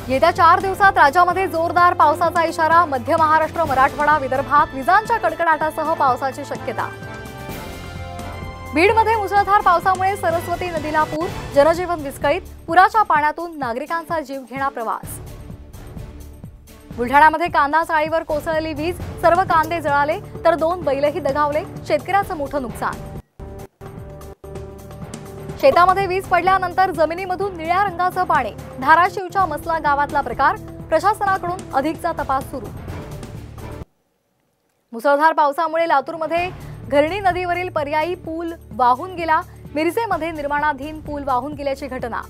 येत्या 4 दिवसात राज्यामध्ये जोरदार पावसाचा इशारा। मध्य महाराष्ट्र, मराठवाडा, विदर्भात विजांच्या कडकडाटासह पावसाची शक्यता। बीडमध्ये मुसळधार पावसामुळे सरस्वती नदीला पूर, जनजीवन विस्कळीत। पुराच्या पाण्यातून नागरिकांचा जीव घेणा प्रवास। बुलढाण्यामध्ये कांदा चाळीवर कोसळली वीज, सर्व कांदे जळाले तर 2 बैलही दगावले, शेतकऱ्याचं मोठं नुकसान। शेतामध्ये वीज पडल्यानंतर जमिनीमधून निळ्या रंगाचं पाणी, धाराशिवच्या मसला गावातला प्रकार, प्रशासनाकडून अधिकचा तपास सुरू। मुसळधार पावसामुळे लातूरमध्ये घरणी नदीवरील पर्यायी पूल वाहून गेला, मिरजेमध्ये निर्माणाधीन पूल वाहून गेल्याची घटना।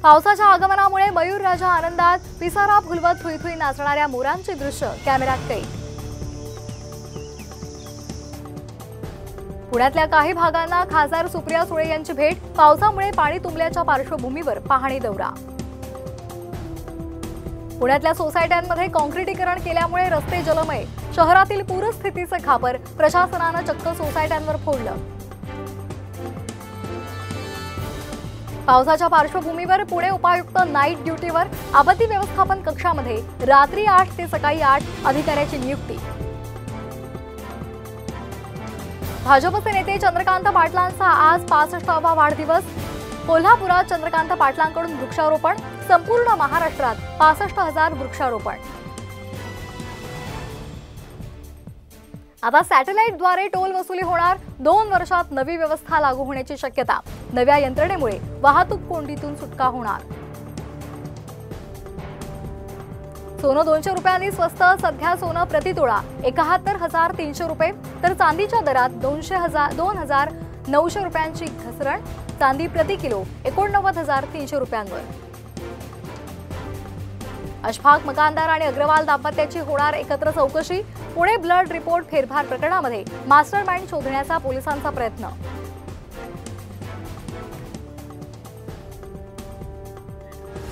पावसाच्या आगमनामुळे मयूर राजा आनंदात, पिसारा फुलवत थुईथुई नाचणाऱ्या मोरांची दृश्य कॅमेऱ्यात कैद। पुण्यातल्या काही भागांना खासदार सुप्रिया सुळे यांची भेट, पावसामुळे पाणी तुंबल्याच्या पार्श्वभूमीवर पाहणी दौरा। पुण्यातल्या सोसायट्यांमध्ये काँक्रिटीकरण केल्यामुळे रस्ते जलमय, शहरातील पूरस्थितीचे खापर, प्रशासनानं चक्क सोसायट्यांवर फोडलं। पावसाच्या पार्श्वभूमीवर पुणे उपायुक्त नाईट ड्युटीवर, आपत्ती व्यवस्थापन कक्षामध्ये रात्री 8 ते सकाळी 8 अधिकाऱ्याची नियुक्ती। भाजपचे नेते चंद्रकांत पाटलांचा आज 65वा वाढदिवस, कोल्हापुरात चंद्रकांत पाटलांकडून वृक्षारोपण, संपूर्ण महाराष्ट्रात 65,000 वृक्षारोपण। आता सॅटेलाइटद्वारे टोल वसुली होणार, 2 वर्षात नवी व्यवस्था लागू होण्याची शक्यता। नव्या यंत्रणेमुळे वाहतूक कोंडीतून सुटका होणार। सोनं 200 रुपयांनी स्वस्त, सध्या सोनं प्रतितोळा 71,300 रुपये, तर चांदीच्या दरात 2,900 रुपयांची घसरण, चांदी प्रति किलो 89,300 रुपयांवर। अशफाक मकानदार आणि अग्रवाल दाम्पत्याची होणार एकत्र चौकशी, पुणे ब्लड रिपोर्ट फेरफार प्रकरणामध्ये मास्टरमाइंड शोधण्याचा पोलिसांचा प्रयत्न।